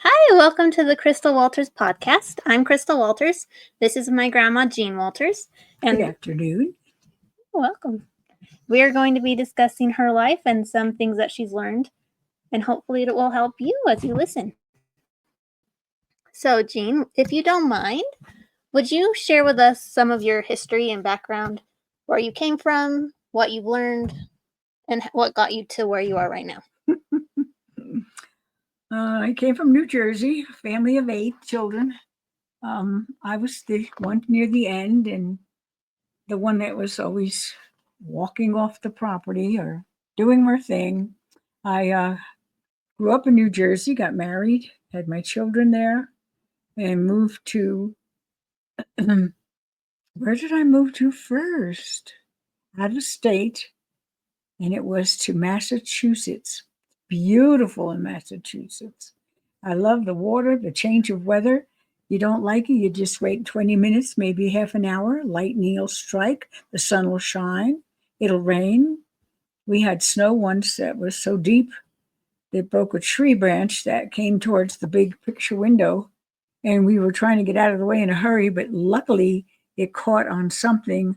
Hi, welcome to the Crystal Walters podcast. I'm Crystal Walters. This is my grandma, Jeanne Walters. Good And afternoon. welcome. We are going to be discussing her life and some things that she's learned, and hopefully it will help you as you listen. So, Jeanne, if you don't mind, would you share with us some of your history and background, where you came from, what you've learned, and what got you to where you are right now? I came from New Jersey, a family of 8 children. I was the one near the end and the one that was always walking off the property or doing her thing. I grew up in New Jersey, got married, had my children there, and moved to where did I move to first? Out of state, and it was to Massachusetts. Beautiful in Massachusetts. I love the water, the change of weather. You don't like it, you just wait 20 minutes, maybe half an hour. Lightning will strike, the sun will shine, it'll rain. We had snow once that was so deep it broke a tree branch that came towards the big picture window, and we were trying to get out of the way in a hurry, but luckily it caught on something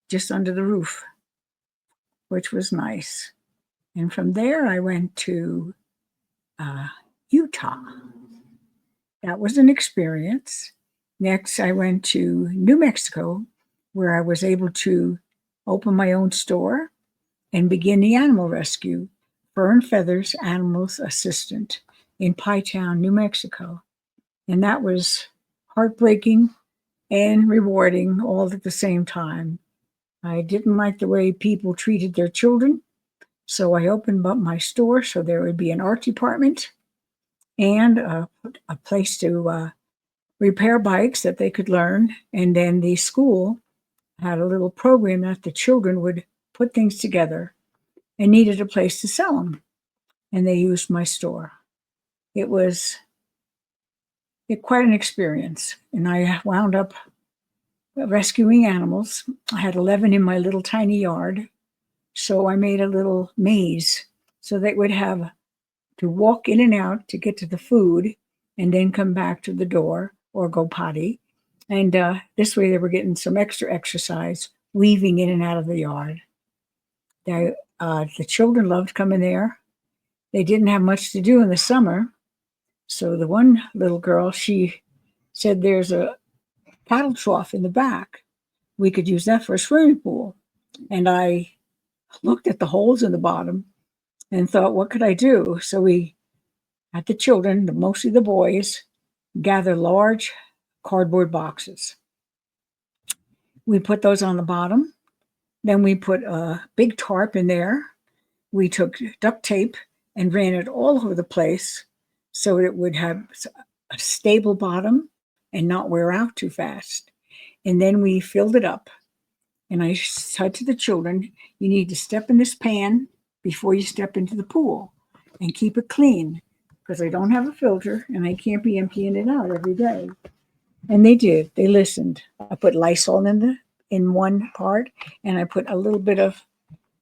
just under the roof, which was nice. And from there, I went to uh, Utah. That was an experience. Next, I went to New Mexico, where I was able to open my own store and begin the animal rescue, Fur and Feathers Animals Assistant in Pie Town, New Mexico. And that was heartbreaking and rewarding all at the same time. I didn't like the way people treated their children, so I opened up my store so there would be an art department and a place to repair bikes that they could learn. And then the school had a little program that the children would put things together and needed a place to sell them. And they used my store. It was quite an experience. And I wound up rescuing animals. I had 11 in my little tiny yard. So I made a little maze so they would have to walk in and out to get to the food and then come back to the door or go potty. And this way they were getting some extra exercise weaving in and out of the yard. The children loved coming there. They didn't have much to do in the summer. So the one little girl, she said there's a paddle trough in the back. We could use that for a swimming pool. And I looked at the holes in the bottom and thought, what could I do? So we had the children, mostly the boys, gather large cardboard boxes. We put those on the bottom. Then we put a big tarp in there. We took duct tape and ran it all over the place so it would have a stable bottom and not wear out too fast. And then we filled it up. And I said to the children, you need to step in this pan before you step into the pool and keep it clean because I don't have a filter and I can't be emptying it out every day. And they did. They listened. I put Lysol in one part, and I put a little bit of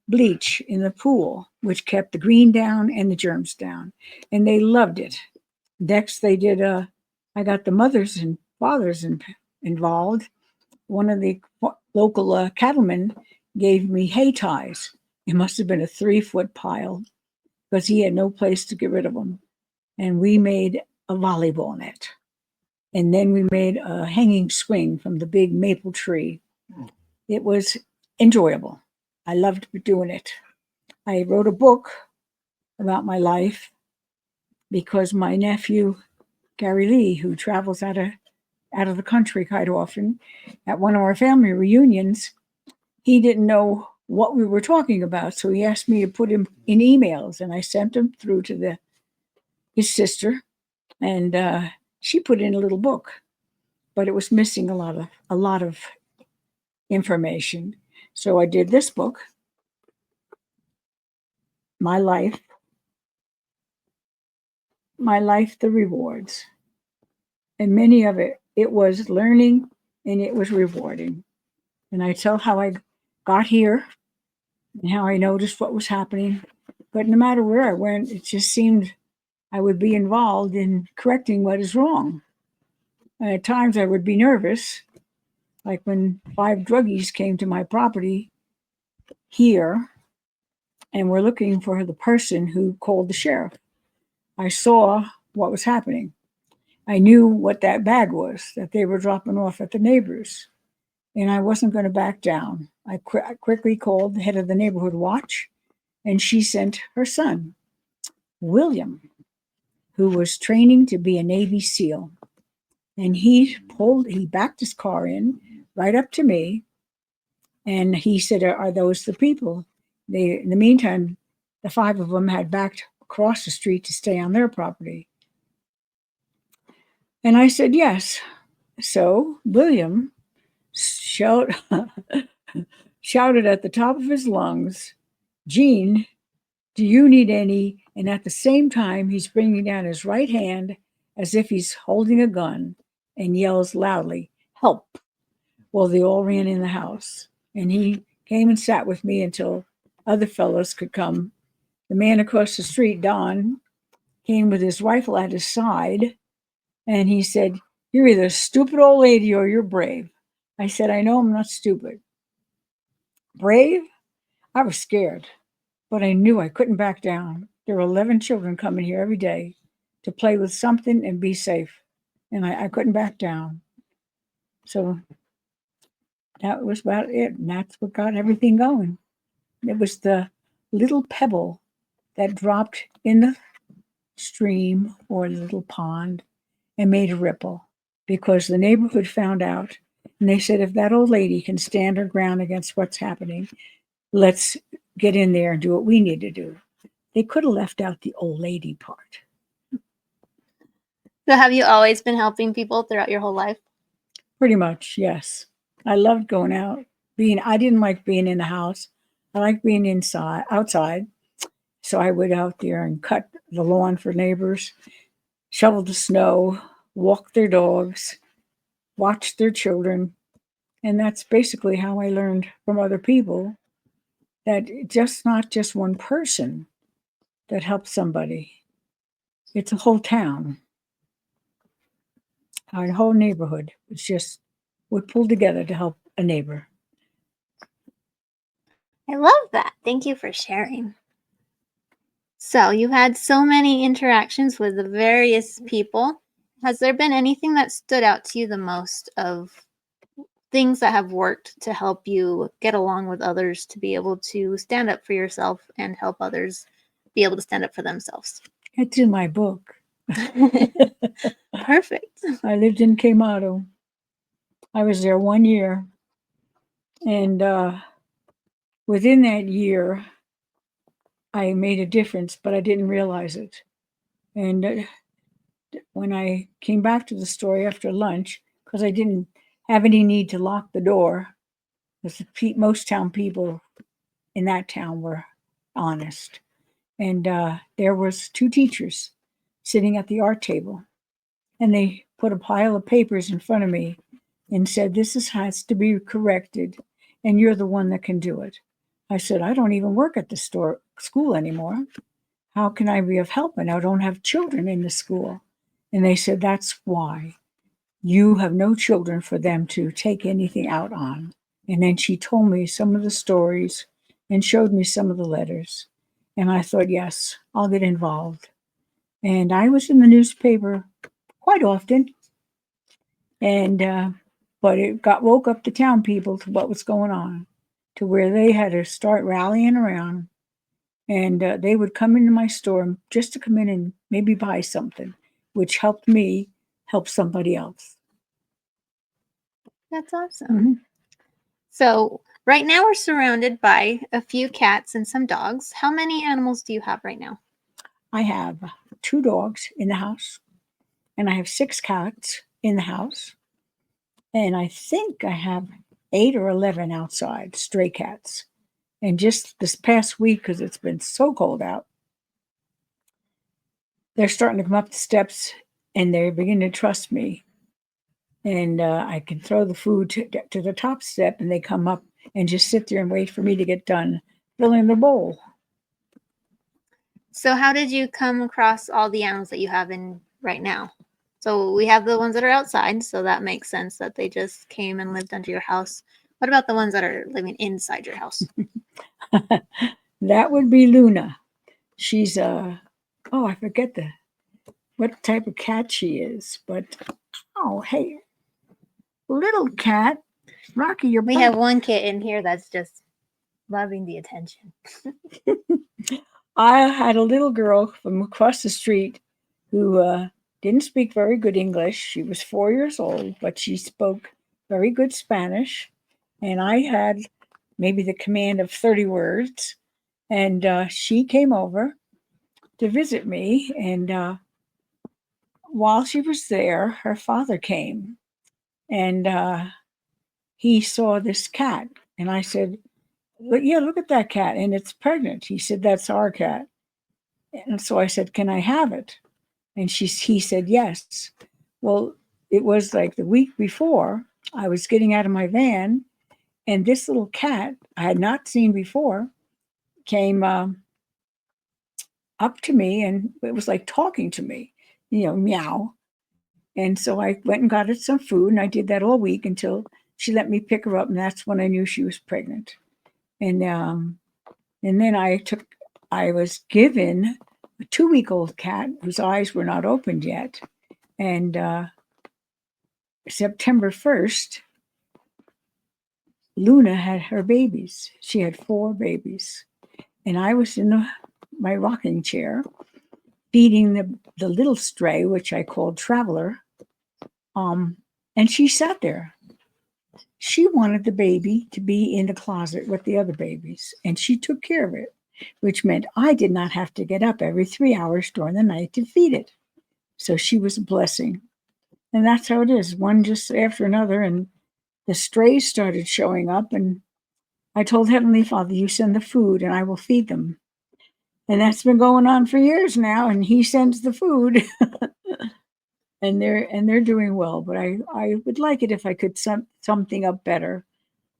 bleach in the pool, which kept the green down and the germs down. And they loved it. Next, they did. I got the mothers and fathers involved. One of the local cattlemen gave me hay ties. It must have been a 3-foot pile because he had no place to get rid of them. And we made a volleyball net. And then we made a hanging swing from the big maple tree. It was enjoyable. I loved doing it. I wrote a book about my life because my nephew, Gary Lee, who travels out of the country quite often, at one of our family reunions, he didn't know what we were talking about. So he asked me to put him in emails, and I sent them through to his sister, and she put in a little book, but it was missing a lot of information. So I did this book, My Life, the Rewards. And many of it was learning and it was rewarding. And I tell how I got here and how I noticed what was happening. But no matter where I went, it just seemed I would be involved in correcting what is wrong. And at times I would be nervous, like when 5 druggies came to my property here and were looking for the person who called the sheriff. I saw what was happening. I knew what that bag was that they were dropping off at the neighbors, and I wasn't going to back down. I quickly called the head of the neighborhood watch, and she sent her son, William, who was training to be a Navy SEAL. And he backed his car in right up to me, and he said, "Are those the people?" In the meantime, the 5 of them had backed across the street to stay on their property. And I said, "Yes." So William shouted at the top of his lungs, "Jeanne, do you need any?" And at the same time, he's bringing down his right hand as if he's holding a gun and yells loudly, "Help." Well, they all ran in the house, and he came and sat with me until other fellows could come. The man across the street, Don, came with his rifle at his side, and he said, "You're either a stupid old lady or you're brave." I said, "I know I'm not stupid." Brave? I was scared, but I knew I couldn't back down. There were 11 children coming here every day to play with something and be safe, and I couldn't back down. So that was about it, and that's what got everything going. It was the little pebble that dropped in the stream or little pond and made a ripple, because the neighborhood found out, and they said, if that old lady can stand her ground against what's happening, let's get in there and do what we need to do. They could have left out the old lady part. So have you always been helping people throughout your whole life? Pretty much, yes. I loved going out. I didn't like being in the house. I liked being outside. So I went out there and cut the lawn for neighbors, shovel the snow, walk their dogs, watch their children. And that's basically how I learned from other people that it's not just one person that helps somebody. It's a whole town, our whole neighborhood. It's just we pull together to help a neighbor. I love that. Thank you for sharing. So, you've had so many interactions with the various people. Has there been anything that stood out to you the most of things that have worked to help you get along with others to be able to stand up for yourself and help others be able to stand up for themselves? It's in my book. Perfect. I lived in Quemado. I was there 1 year. And within that year, I made a difference, but I didn't realize it. And when I came back to the story after lunch, because I didn't have any need to lock the door, because most town people in that town were honest. And there was 2 teachers sitting at the art table, and they put a pile of papers in front of me and said, has to be corrected, and you're the one that can do it. I said, I don't even work at the school anymore. How can I be of help? And I don't have children in the school. And they said, that's why. You have no children for them to take anything out on. And then she told me some of the stories and showed me some of the letters. And I thought, yes, I'll get involved. And I was in the newspaper quite often. And but it woke up the town people to what was going on, to where they had to start rallying around, and they would come into my store just to come in and maybe buy something, which helped me help somebody else. That's awesome. Mm-hmm. So, right now we're surrounded by a few cats and some dogs. How many animals do you have right now? I have 2 dogs in the house, and I have 6 cats in the house, and I think I have 8 or 11 outside, stray cats. And just this past week, because it's been so cold out, they're starting to come up the steps, and they're beginning to trust me. And I can throw the food to the top step, and they come up and just sit there and wait for me to get done filling the bowl. So how did you come across all the animals that you have in right now? So we have the ones that are outside, so that makes sense that they just came and lived under your house. What about the ones that are living inside your house? That would be Luna. She's oh, I forget what type of cat she is, but oh, hey, little cat, Rocky, your We butt. have one kitten here that's just loving the attention. I had a little girl from across the street who didn't speak very good English. She was 4 years old, but she spoke very good Spanish. And I had maybe the command of 30 words. And she came over to visit me. And while she was there, her father came and he saw this cat. And I said, yeah, look at that cat. And it's pregnant. He said, that's our cat. And so I said, can I have it? And he said, yes. Well, it was like the week before, I was getting out of my van, and this little cat I had not seen before came up to me, and it was like talking to me, meow. And so I went and got it some food, and I did that all week until she let me pick her up, and that's when I knew she was pregnant. And then I was given a 2-week-old cat whose eyes were not opened yet. And September 1st, Luna had her babies. She had 4 babies. And I was in my rocking chair feeding the little stray, which I called Traveler. And she sat there. She wanted the baby to be in the closet with the other babies, and she took care of it, which meant I did not have to get up every 3 hours during the night to feed it. So she was a blessing. And that's how it is, one just after another. And the strays started showing up, and I told Heavenly Father, you send the food and I will feed them. And that's been going on for years now, and he sends the food. And they're doing well, but I would like it if I could sum something up better,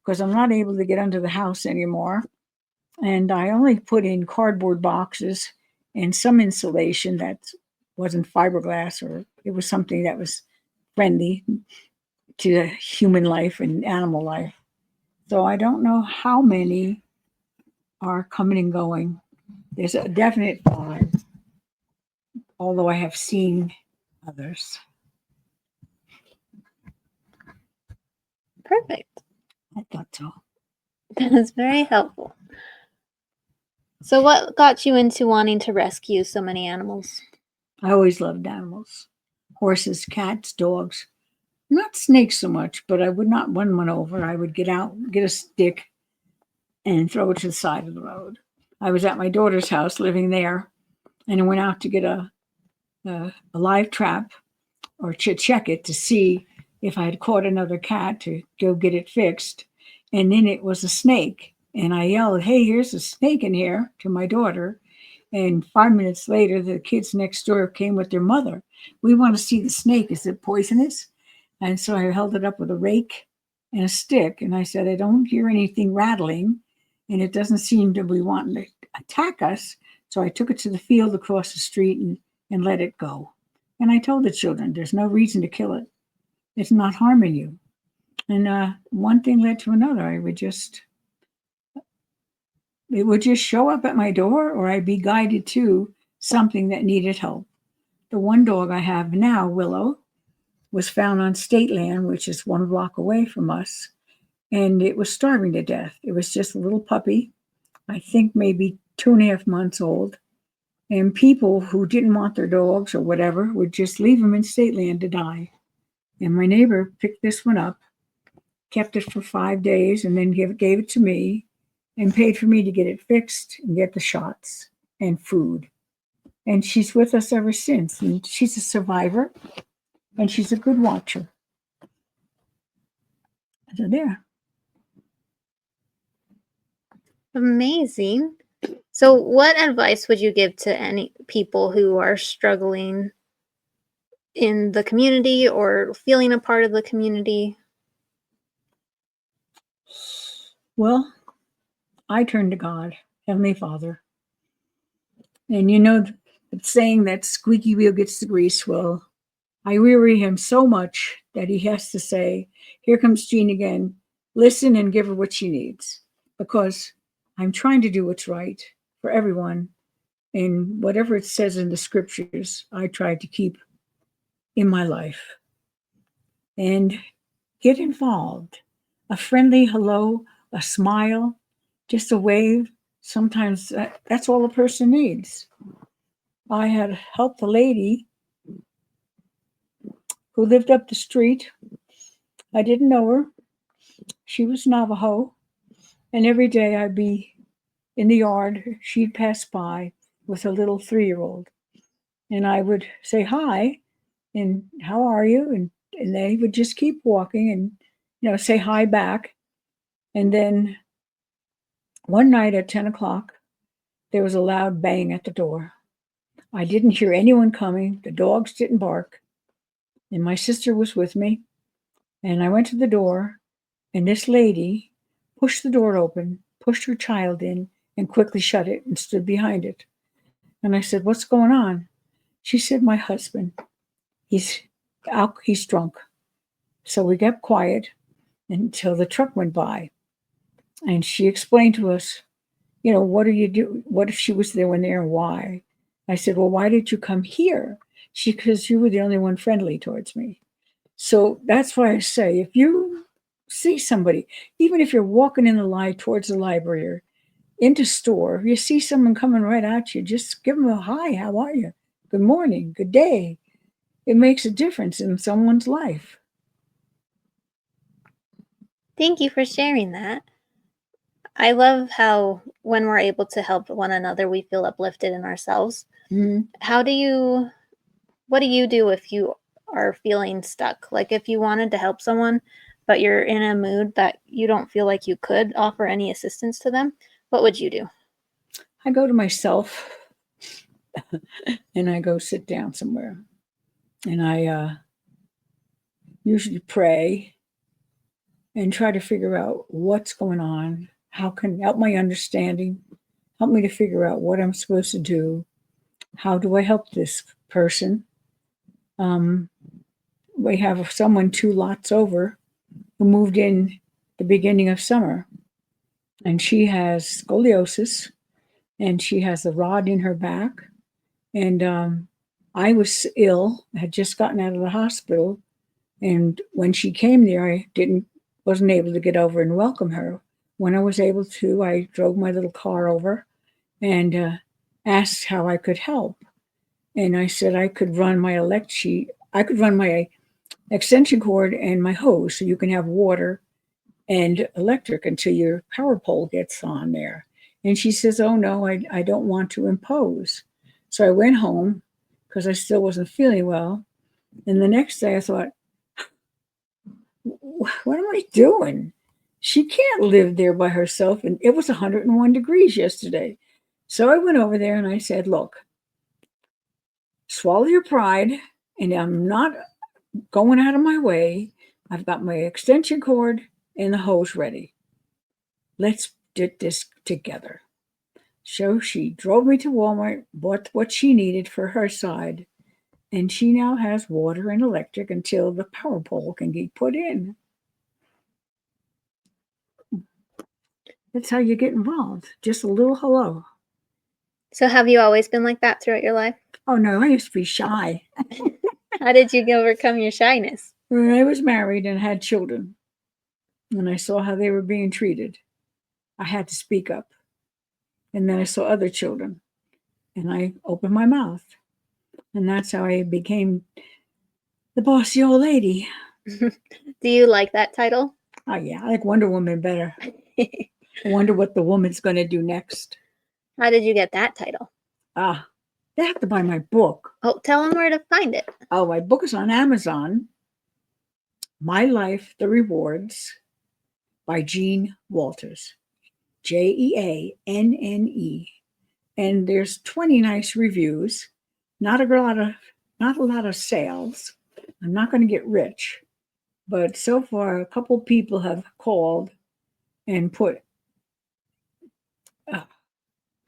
because I'm not able to get under the house anymore. And I only put in cardboard boxes and some insulation that wasn't fiberglass, or it was something that was friendly to human life and animal life. So I don't know how many are coming and going. There's a definite 5, although I have seen others. Perfect. I thought so. That was very helpful. So what got you into wanting to rescue so many animals? I always loved animals. Horses, cats, dogs. Not snakes so much, but I would not run one over. I would get out, get a stick, and throw it to the side of the road. I was at my daughter's house living there, and I went out to get a live trap or to check it to see if I had caught another cat to go get it fixed. And then it was a snake. And I yelled, hey, here's a snake in here, to my daughter. And 5 minutes later, the kids next door came with their mother. We want to see the snake. Is it poisonous? And so I held it up with a rake and a stick. And I said, I don't hear anything rattling. And it doesn't seem to be wanting to attack us. So I took it to the field across the street and let it go. And I told the children, there's no reason to kill it. It's not harming you. And one thing led to another. It would just show up at my door, or I'd be guided to something that needed help. The one dog I have now, Willow, was found on state land, which is 1 block away from us, and it was starving to death. It was just a little puppy, I think maybe 2.5 months old. And people who didn't want their dogs or whatever would just leave them in state land to die. And my neighbor picked this one up, kept it for 5 days, and then gave it to me and paid for me to get it fixed and get the shots and food. And she's with us ever since. And she's a survivor, and she's a good watcher. So there. Amazing. So what advice would you give to any people who are struggling in the community or feeling a part of the community? Well, I turn to God, Heavenly Father, And you know, the saying that squeaky wheel gets the grease. Well, I weary him so much that he has to say, "Here comes Jean again. Listen and give her what she needs." Because I'm trying to do what's right for everyone. And whatever it says in the scriptures, I try to keep in my life. And get involved. A friendly hello, a smile, just a wave. Sometimes that's all a person needs. I had helped a lady who lived up the street. I didn't know her. She was Navajo. And every day I'd be in the yard. She'd pass by with a little 3-year-old. And I would say hi and how are you? And they would just keep walking and, say hi back. And then one night at 10 o'clock, there was a loud bang at the door. I didn't hear anyone coming. The dogs didn't bark. And my sister was with me. And I went to the door, and this lady pushed the door open, pushed her child in, and quickly shut it and stood behind it. And I said, "What's going on?" She said, "My husband, he's out, he's drunk." So we got quiet until the truck went by. And she explained to us, what do you do? What if she was there when there and why? I said, "Well, why did you come here?" Because you were the only one friendly towards me. So that's why I say, if you see somebody, even if you're walking in the line towards the library or into store, if you see someone coming right at you, just give them a hi, how are you? Good morning, good day. It makes a difference in someone's life. Thank you for sharing that. I love how when we're able to help one another, we feel uplifted in ourselves. Mm-hmm. What do you do if you are feeling stuck? Like if you wanted to help someone, but you're in a mood that you don't feel like you could offer any assistance to them, what would you do? I go to myself and I go sit down somewhere. And I usually pray and try to figure out what's going on, how can help my understanding, help me to figure out what I'm supposed to do, how do I help this person. Um, we have someone 2 lots over who moved in the beginning of summer, and she has scoliosis, and she has a rod in her back. And I was ill, had just gotten out of the hospital, and when she came there, I wasn't able to get over and welcome her. When I was able to, I drove my little car over and asked how I could help. And I said I could run my I could run my extension cord and my hose so you can have water and electric until your power pole gets on there. And she says, "Oh no, I don't want to impose." So I went home because I still wasn't feeling well. And the next day I thought, what am I doing? She can't live there by herself. And it was 101 degrees yesterday. So I went over there and I said, "Look, swallow your pride. And I'm not going out of my way. I've got my extension cord and the hose ready. Let's get this together." So she drove me to Walmart, bought what she needed for her side, and she now has water and electric until the power pole can get put in. That's how you get involved. Just a little hello. So have you always been like that throughout your life? Oh no, I used to be shy. How did you overcome your shyness? When I was married and had children, and I saw how they were being treated, I had to speak up. And then I saw other children, and I opened my mouth. And that's how I became the bossy old lady. Do you like that title? Oh yeah, I like Wonder Woman better. I wonder what the woman's going to do next. How did you get that title? They have to buy my book. Oh, tell them where to find it. Oh, my book is on Amazon. My Life, The Rewards by Jeanne Walters. Jeanne. And there's 20 nice reviews. Not a lot of sales. I'm not going to get rich. But so far, a couple people have called and put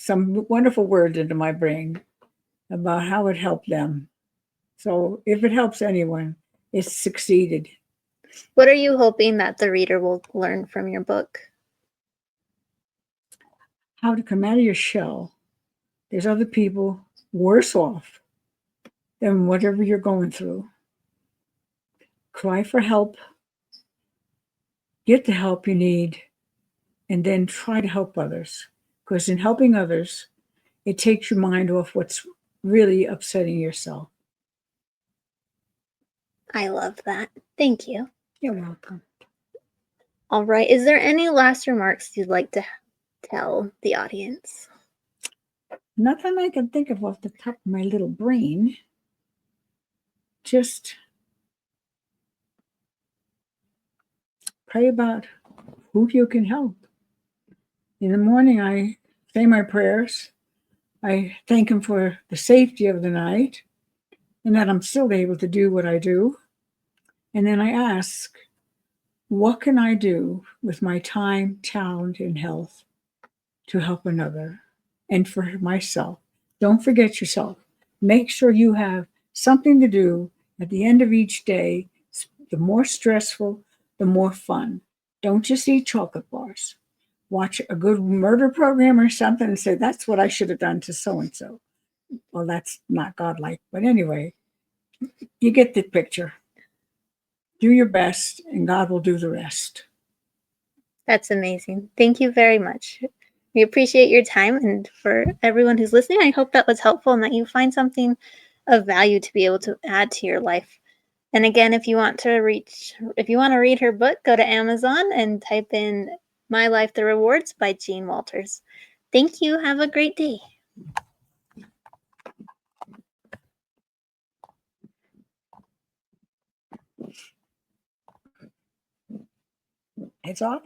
some wonderful words into my brain about how it helped them. So if it helps anyone, it's succeeded. What are you hoping that the reader will learn from your book? How to come out of your shell. There's other people worse off than whatever you're going through. Cry for help, get the help you need, and then try to help others. Because in helping others, it takes your mind off what's really upsetting yourself. I love that. Thank you. You're welcome. All right. Is there any last remarks you'd like to tell the audience? Nothing I can think of off the top of my little brain. Just pray about who you can help. In the morning, I say my prayers. I thank Him for the safety of the night and that I'm still able to do what I do. And then I ask, what can I do with my time, talent, and health to help another and for myself? Don't forget yourself. Make sure you have something to do at the end of each day. The more stressful, the more fun. Don't just eat chocolate bars. Watch a good murder program or something and say, that's what I should have done to so and so. Well, that's not godlike. But anyway, you get the picture. Do your best, and God will do the rest. That's amazing. Thank you very much. We appreciate your time. And for everyone who's listening, I hope that was helpful and that you find something of value to be able to add to your life. And again, if you want to read her book, go to Amazon and type in My Life, the Rewards by Jeanne Walters. Thank you. Have a great day. It's off.